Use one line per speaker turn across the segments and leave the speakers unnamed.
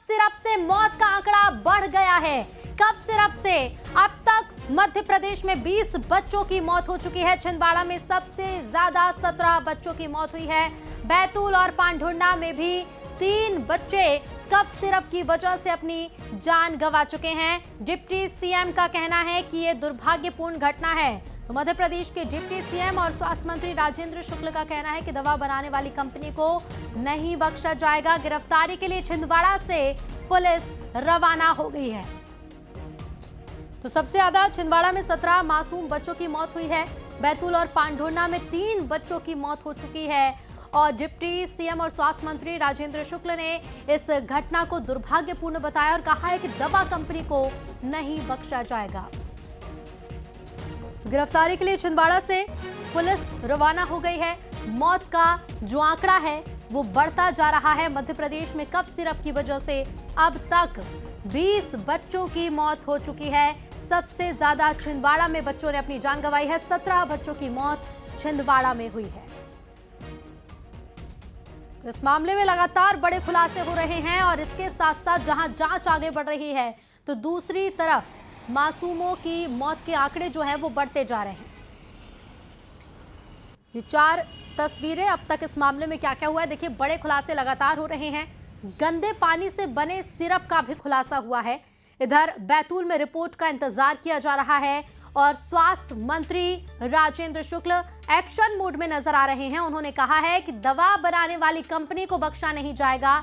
Syrup से मौत का आंकड़ा बढ़ गया है। कफ सिरप से अब तक मध्य प्रदेश में 20 बच्चों की मौत हो चुकी है। छिंदवाड़ा में सबसे ज्यादा 17 बच्चों की मौत हुई है। बैतूल और पांढुर्णा में भी 3 बच्चे कफ सिरप की वजह से अपनी जान गंवा चुके हैं। डिप्टी सीएम का कहना है कि ये दुर्भाग्यपूर्ण घटना है। तो मध्य प्रदेश के डिप्टी सीएम और स्वास्थ्य मंत्री राजेंद्र शुक्ल का कहना है कि दवा बनाने वाली कंपनी को नहीं बख्शा जाएगा। गिरफ्तारी के लिए छिंदवाड़ा से पुलिस रवाना हो गई है। तो सबसे ज्यादा छिंदवाड़ा में 17 मासूम बच्चों की मौत हुई है। बैतूल और पांढुर्णा में 3 बच्चों की मौत हो चुकी है और डिप्टी सीएम और स्वास्थ्य मंत्री राजेंद्र शुक्ल ने इस घटना को दुर्भाग्यपूर्ण बताया और कहा है कि दवा कंपनी को नहीं बख्शा जाएगा। गिरफ्तारी के लिए छिंदवाड़ा से पुलिस रवाना हो गई है। मौत का जो आंकड़ा है वो बढ़ता जा रहा है। मध्य प्रदेश में कफ सिरप की वजह से अब तक 20 बच्चों की मौत हो चुकी है। सबसे ज्यादा छिंदवाड़ा में बच्चों ने अपनी जान गंवाई है। 17 बच्चों की मौत छिंदवाड़ा में हुई है। इस मामले में लगातार बड़े खुलासे हो रहे हैं और इसके साथ साथ जहां जांच आगे बढ़ रही है तो दूसरी तरफ मासूमों की मौत के आंकड़े जो हैं वो बढ़ते जा रहे हैं। ये 4 तस्वीरें अब तक इस मामले में क्या क्या हुआ है देखिए। बड़े खुलासे लगातार हो रहे हैं। गंदे पानी से बने सिरप का भी खुलासा हुआ है। इधर बैतूल में रिपोर्ट का इंतजार किया जा रहा है और स्वास्थ्य मंत्री राजेंद्र शुक्ल एक्शन मोड में नजर आ रहे हैं। उन्होंने कहा है कि दवा बनाने वाली कंपनी को बख्शा नहीं जाएगा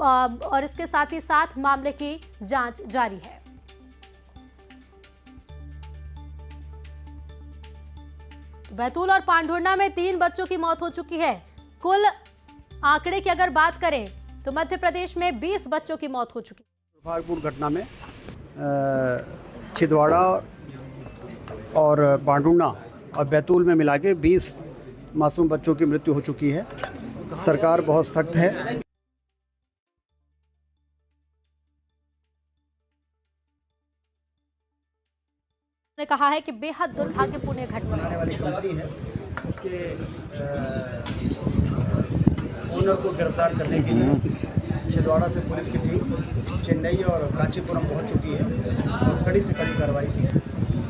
और इसके साथ ही साथ मामले की जांच जारी है। बैतूल और पांढुर्णा में 3 बच्चों की मौत हो चुकी है। कुल आंकड़े की अगर बात करें तो मध्य प्रदेश में 20 बच्चों की मौत हो चुकी है।
दुर्भाग्यपूर्ण घटना में छिंदवाड़ा और पांढुर्णा और बैतूल में मिला के 20 मासूम बच्चों की मृत्यु हो चुकी है। सरकार बहुत सख्त है।
ने कहा है कि बेहद दुर्भाग्यपूर्ण घटना
बनाने वाली कंपनी है उसके ओनर को गिरफ्तार करने के लिए छिंदवाड़ा से पुलिस की टीम चेन्नई और कांचीपुरम पहुंच चुकी है और कड़ी से कड़ी कार्रवाई की।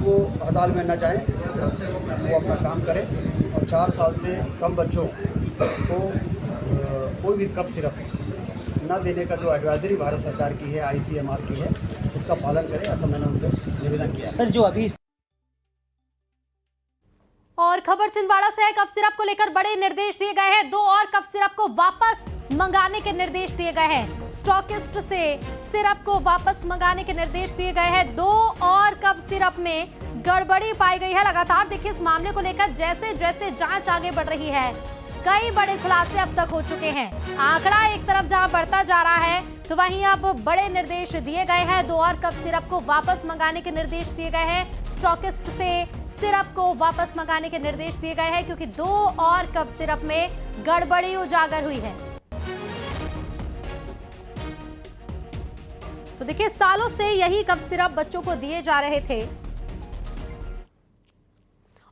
वो हड़ताल में न जाएं, वो अपना काम करें और 4 साल से कम बच्चों को कोई भी कफ सिरप न देने का जो एडवाइजरी भारत सरकार की है, ICMR की है, उसका पालन करें। ऐसा मैंने उनसे निवेदन किया सर। जो अभी
और खबर छिंदवाड़ा से है। कफ सिरप को लेकर बड़े निर्देश दिए गए हैं। 2 और कफ सिरप को वापस मंगाने के निर्देश दिए गए हैं। स्टॉकिस्ट से सिरप को वापस मंगाने के निर्देश दिए गए हैं। 2 और कफ सिरप में गड़बड़ी पाई गई है। लगातार देखिए इस मामले को लेकर जैसे जैसे जांच आगे बढ़ रही है कई बड़े खुलासे अब तक हो चुके हैं। आंकड़ा एक तरफ जहां बढ़ता जा रहा है तो वहीं अब बड़े निर्देश दिए गए हैं। 2 और कफ सिरप को वापस मंगाने के निर्देश दिए गए हैं। स्टॉकिस्ट से सिरप को वापस मंगाने के निर्देश दिए गए हैं क्योंकि 2 और कफ सिरप में गड़बड़ी उजागर हुई है। तो देखिए सालों से यही कफ सिरप बच्चों को दिए जा रहे थे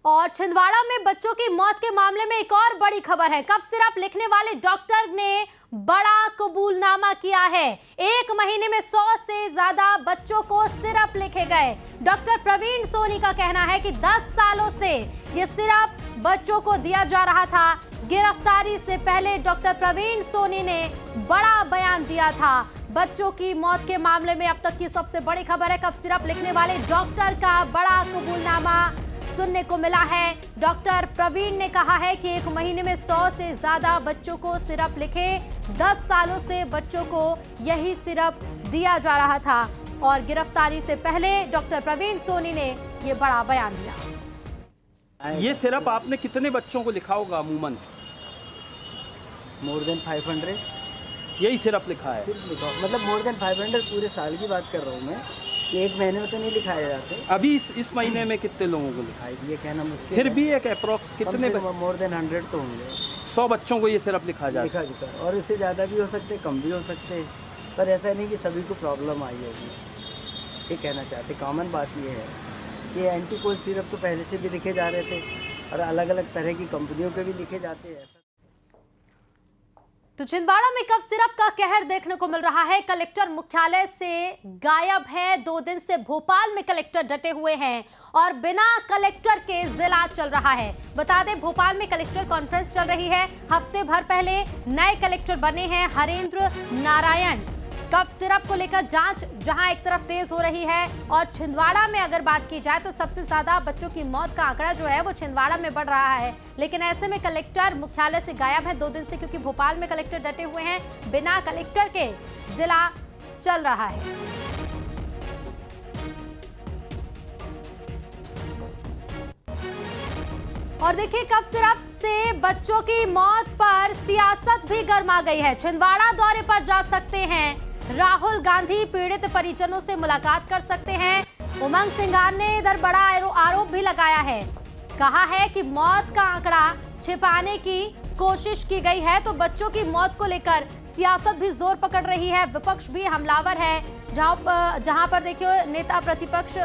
और छिंदवाड़ा में बच्चों की मौत के मामले में एक और बड़ी खबर है। कफ सिरप लिखने वाले डॉक्टर ने बड़ा कबूलनामा किया है। 1 महीने में 100 से ज्यादा बच्चों को सिरप लिखे गए। डॉक्टर प्रवीण सोनी का कहना है कि 10 सालों से ये सिरप बच्चों को दिया जा रहा था। गिरफ्तारी से पहले डॉक्टर प्रवीण सोनी ने बड़ा बयान दिया था। बच्चों की मौत के मामले में अब तक की सबसे बड़ी खबर है। कफ सिरप लिखने वाले डॉक्टर का बड़ा कबूलनामा सुनने को मिला है। डॉक्टर प्रवीण ने कहा है कि 1 महीने में 100 से ज्यादा बच्चों को सिरप लिखे। 10 सालों से बच्चों को यही सिरप दिया जा रहा था और गिरफ्तारी से पहले डॉक्टर प्रवीण सोनी ने ये बड़ा बयान दिया।
ये सिरप आपने कितने बच्चों को लिखा होगा अमूमन?
More than 500।
यही सिरप लिखा है?
सिर्फ लिखा मतलब मोर देन 500 पूरे साल की बात कर रहा हूँ मैं। 1 महीने में तो नहीं लिखाए जाते।
अभी इस महीने में कितने लोगों को लिखा है?
ये कहना मुश्किल
फिर
है।
भी एक अप्रोक्स कितने?
मोर देन 100 तो होंगे।
100 बच्चों को ये सिरप लिखा जाता है?
लिखा और इससे ज़्यादा भी हो सकते, कम भी हो सकते, पर ऐसा नहीं कि सभी को प्रॉब्लम आई होगी। ये कहना चाहते। कॉमन बात ये है कि एंटीकोल सिरप तो पहले से भी लिखे जा रहे थे और अलग अलग तरह की कंपनियों के भी लिखे जाते हैं।
तो छिंदवाड़ा में कफ सिरप का कहर देखने को मिल रहा है। कलेक्टर मुख्यालय से गायब है। 2 दिन से भोपाल में कलेक्टर डटे हुए हैं और बिना कलेक्टर के जिला चल रहा है। बता दें, भोपाल में कलेक्टर कॉन्फ्रेंस चल रही है। हफ्ते भर पहले नए कलेक्टर बने हैं हरेंद्र नारायण। कफ सिरप को लेकर जांच जहां एक तरफ तेज हो रही है और छिंदवाड़ा में अगर बात की जाए तो सबसे ज्यादा बच्चों की मौत का आंकड़ा जो है वो छिंदवाड़ा में बढ़ रहा है। लेकिन ऐसे में कलेक्टर मुख्यालय से गायब है 2 दिन से, क्योंकि भोपाल में कलेक्टर डटे हुए हैं। बिना कलेक्टर के जिला चल रहा है। और देखिए, कफ सिरप से बच्चों की मौत पर सियासत भी गर्मा गई है। छिंदवाड़ा दौरे पर जा सकते हैं राहुल गांधी, पीड़ित परिजनों से मुलाकात कर सकते हैं। उमंग सिंगार ने इधर बड़ा आरोप भी लगाया है। कहा है कि मौत का आंकड़ा छिपाने की कोशिश की गई है। तो बच्चों की मौत को लेकर सियासत भी जोर पकड़ रही है। विपक्ष भी हमलावर है। जहां पर देखिए, नेता प्रतिपक्ष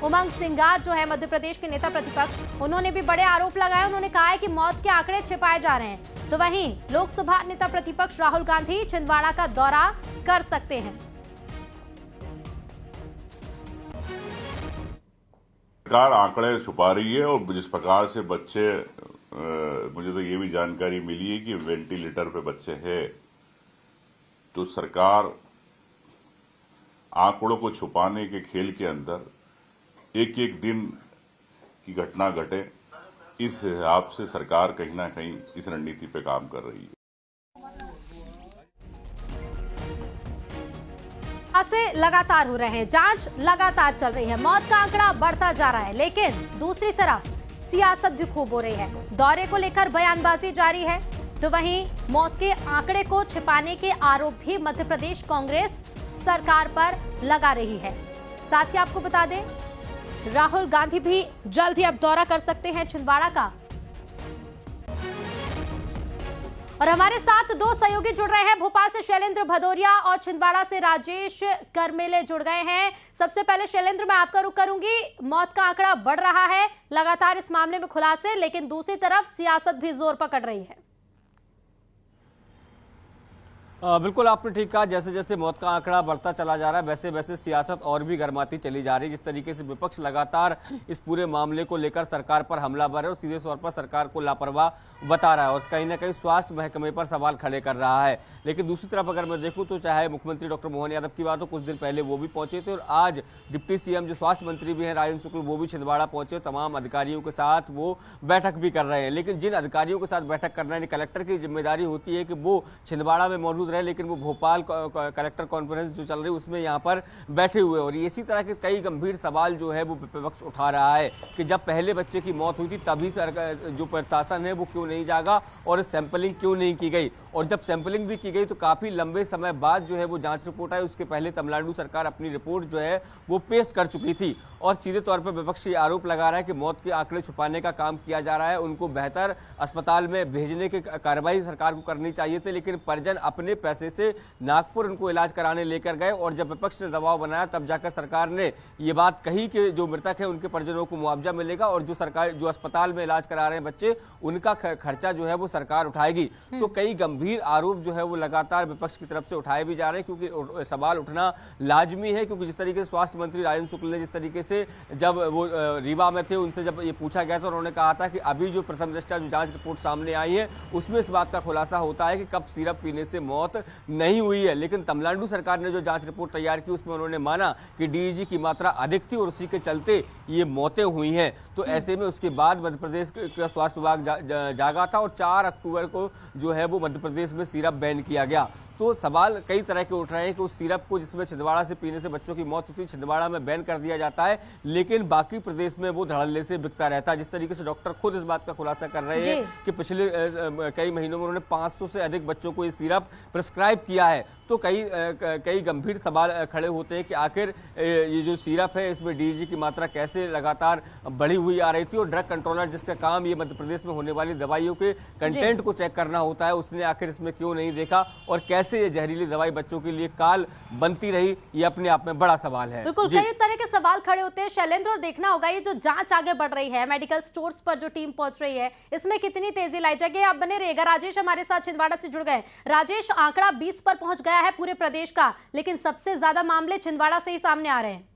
उमंग सिंगार जो है मध्य प्रदेश के नेता प्रतिपक्ष, उन्होंने भी बड़े आरोप लगाए। उन्होंने कहा है कि मौत के आंकड़े छिपाए जा रहे हैं। तो वहीं लोकसभा नेता प्रतिपक्ष राहुल गांधी छिंदवाड़ा का दौरा कर सकते हैं।
सरकार आंकड़े छुपा रही है और जिस प्रकार से बच्चे, मुझे तो ये भी जानकारी मिली है कि वेंटिलेटर पे बच्चे हैं, तो सरकार आंकड़ों को छुपाने के खेल के अंदर एक एक दिन की घटना घटे, इस हिसाब से सरकार कहीं ना कहीं इस रणनीति पे काम कर रही है।
ऐसे लगातार हो रहे हैं, जांच लगातार चल रही है, मौत का आंकड़ा बढ़ता जा रहा है। लेकिन दूसरी तरफ सियासत भी खूब हो रही है। दौरे को लेकर बयानबाजी जारी है। तो वहीं मौत के आंकड़े को छिपाने के आरोप भी मध्य प्रदेश कांग्रेस सरकार पर लगा रही है। साथ ही आपको बता दें, राहुल गांधी भी जल्द ही अब दौरा कर सकते हैं छिंदवाड़ा का। और हमारे साथ 2 सहयोगी जुड़ रहे हैं। भोपाल से शैलेंद्र भदौरिया और छिंदवाड़ा से राजेश करमेले जुड़ गए हैं। सबसे पहले शैलेंद्र, मैं आपका रुख करूंगी। मौत का आंकड़ा बढ़ रहा है लगातार इस मामले में खुलासे, लेकिन दूसरी तरफ सियासत भी जोर पकड़ रही है।
बिल्कुल आपने ठीक कहा। जैसे जैसे मौत का आंकड़ा बढ़ता चला जा रहा है, वैसे वैसे सियासत और भी गर्माती चली जा रही है। जिस तरीके से विपक्ष लगातार इस पूरे मामले को लेकर सरकार पर हमलावर है और सीधे तौर पर सरकार को लापरवाह बता रहा है और कहीं ना कहीं स्वास्थ्य महकमे पर सवाल खड़े कर रहा है। लेकिन दूसरी तरफ अगर मैं देखूं तो चाहे मुख्यमंत्री डॉक्टर मोहन यादव की बात हो, कुछ दिन पहले वो भी पहुंचे थे और आज डिप्टी सीएम जो स्वास्थ्य मंत्री भी हैं राजेंद्र शुक्ल, वो भी छिंदवाड़ा पहुंचे। तमाम अधिकारियों के साथ वो बैठक भी कर रहे हैं। लेकिन जिन अधिकारियों के साथ बैठक करना है, कलेक्टर की जिम्मेदारी होती है कि वो छिंदवाड़ा में मौजूद रहे, लेकिन भोपाल कलेक्टर कॉन्फ्रेंस जो चल रही है उसमें यहाँ पर बैठे हुए। और इसी तरह के कई गंभीर सवाल जो है वो विपक्ष उठा रहा है कि जब पहले बच्चे की मौत हुई थी तभी सरकार जो प्रशासन है वो क्यों नहीं जागा और सैंपलिंग क्यों नहीं की गई। और जब सैंपलिंग भी की गई तो काफी लंबे समय बाद जो है वो जांच रिपोर्ट आई। उसके पहले तमिलनाडु सरकार अपनी रिपोर्ट जो है वो पेश कर चुकी थी। और सीधे तौर पर विपक्ष ये आरोप लगा रहा है कि मौत के आंकड़े छुपाने का काम किया जा रहा है। उनको बेहतर अस्पताल में भेजने की कार्रवाई सरकार को करनी चाहिए थी, लेकिन परिजन अपने पैसे से नागपुर उनको इलाज कराने लेकर गए और जब विपक्ष ने दबाव बनाया तब जाकर सरकार ने ये बात कही कि जो मृतक है उनके परिजनों को मुआवजा मिलेगा और जो अस्पताल में इलाज करा रहे हैं बच्चे, उनका खर्चा जो है वो सरकार उठाएगी। तो कई गंभीर आरोप जो है वो लगातार विपक्ष की तरफ से उठाए भी जा रहे हैं, क्योंकि सवाल उठना लाजमी है। क्योंकि जिस तरीके से स्वास्थ्य मंत्री राजेंद्र शुक्ल ने जिस तरीके से जब वो रीवा में थे, उनसे जब ये पूछा गया था, उन्होंने कहा था कि अभी जो प्रथम दृष्टया जो जांच रिपोर्ट सामने आई है उसमें इस बात का खुलासा होता है कि कफ सिरप पीने से मौत नहीं हुई है। लेकिन तमिलनाडु सरकार ने जो जांच रिपोर्ट तैयार की उसमें उन्होंने माना कि डीईजी की मात्रा अधिक थी और उसी के चलते ये मौतें हुई हैं। तो ऐसे में उसके बाद मध्य प्रदेश का स्वास्थ्य विभाग जागा था और 4 अक्टूबर को जो है वो मध्य प्रदेश में सिरप बैन किया गया। तो सवाल कई तरह के उठ रहे हैं कि उस सिरप को जिसमें छिंदवाड़ा से पीने से बच्चों की मौत होती है, छिंदवाड़ा में बैन कर दिया जाता है, लेकिन बाकी प्रदेश में वो धड़ल्ले से बिकता रहता है। जिस तरीके से डॉक्टर खुद इस बात का खुलासा कर रहे हैं कि पिछले कई महीनों में उन्होंने 500 से अधिक बच्चों को ये सिरप प्रिस्क्राइब किया है। तो कई गंभीर सवाल खड़े होते हैं कि आखिर ये जो सिरप है इसमें डीईजी की मात्रा कैसे लगातार बढ़ी हुई आ रही थी और ड्रग कंट्रोलर जिसका काम ये मध्य प्रदेश में होने वाली दवाइयों के कंटेंट को चेक करना होता है, उसने आखिर इसमें क्यों नहीं देखा और कैसे कैसे ये जहरीली दवाई बच्चों के लिए काल बनती रही, ये अपने आप में बड़ा सवाल है।
बिल्कुल,
जी।
कई तरह के सवाल खड़े होते हैं शैलेंद्र, और देखना होगा ये जो जांच आगे बढ़ रही है, मेडिकल स्टोर्स पर जो टीम पहुंच रही है, इसमें कितनी तेजी लाई जाएगी। आप बने रहिएगा। राजेश हमारे साथ छिंदवाड़ा से जुड़ गए। राजेश, आंकड़ा 20 पर पहुंच गया है पूरे प्रदेश का, लेकिन सबसे ज्यादा मामले छिंदवाड़ा से ही सामने आ रहे हैं।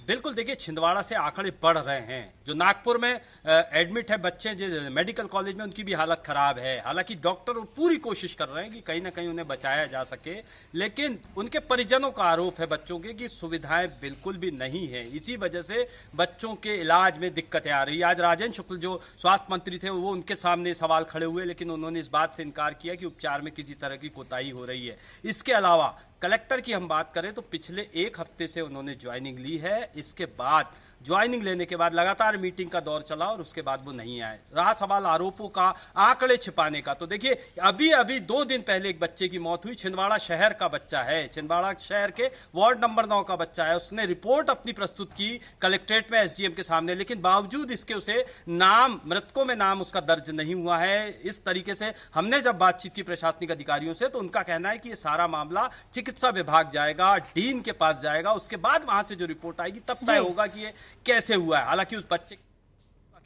बिल्कुल, देखिए छिंदवाड़ा से आंकड़े बढ़ रहे हैं। जो नागपुर में एडमिट है बच्चे जो मेडिकल कॉलेज में, उनकी भी हालत खराब है। हालांकि डॉक्टर पूरी कोशिश कर रहे हैं कि कहीं ना कहीं उन्हें बचाया जा सके, लेकिन उनके परिजनों का आरोप है बच्चों के कि सुविधाएं बिल्कुल भी नहीं है। इसी वजह से बच्चों के इलाज में दिक्कतें आ रही है। आज राजेंद्र शुक्ल जो स्वास्थ्य मंत्री थे, वो उनके सामने सवाल खड़े हुए, लेकिन उन्होंने इस बात से इनकार किया कि उपचार में किसी तरह की कोताही हो रही है। इसके अलावा कलेक्टर की हम बात करें तो पिछले एक हफ्ते से उन्होंने ज्वाइनिंग ली है। इसके बाद ज्वाइनिंग लेने के बाद लगातार मीटिंग का दौर चला और उसके बाद वो नहीं आए। रहा सवाल आरोपों का, आंकड़े छिपाने का, तो देखिए अभी 2 दिन पहले एक बच्चे की मौत हुई। छिंदवाड़ा शहर का बच्चा है, छिंदवाड़ा शहर के वार्ड नंबर 9 का बच्चा है। उसने रिपोर्ट अपनी प्रस्तुत की कलेक्ट्रेट में एसडीएम के सामने, लेकिन बावजूद इसके उसे नाम, मृतकों में नाम उसका दर्ज नहीं हुआ है। इस तरीके से हमने जब बातचीत की प्रशासनिक अधिकारियों से, तो उनका कहना है कि ये सारा मामला चिकित्सा विभाग जाएगा, डीन के पास जाएगा, उसके बाद वहां से जो रिपोर्ट आएगी तब तय होगा कि ये कैसे हुआ है। हालांकि उस बच्चे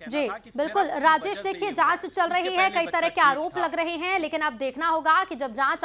जी बिल्कुल राजेश, देखिए जांच चल रही है, कई तरह के आरोप लग रहे हैं, लेकिन अब देखना होगा कि जब जांच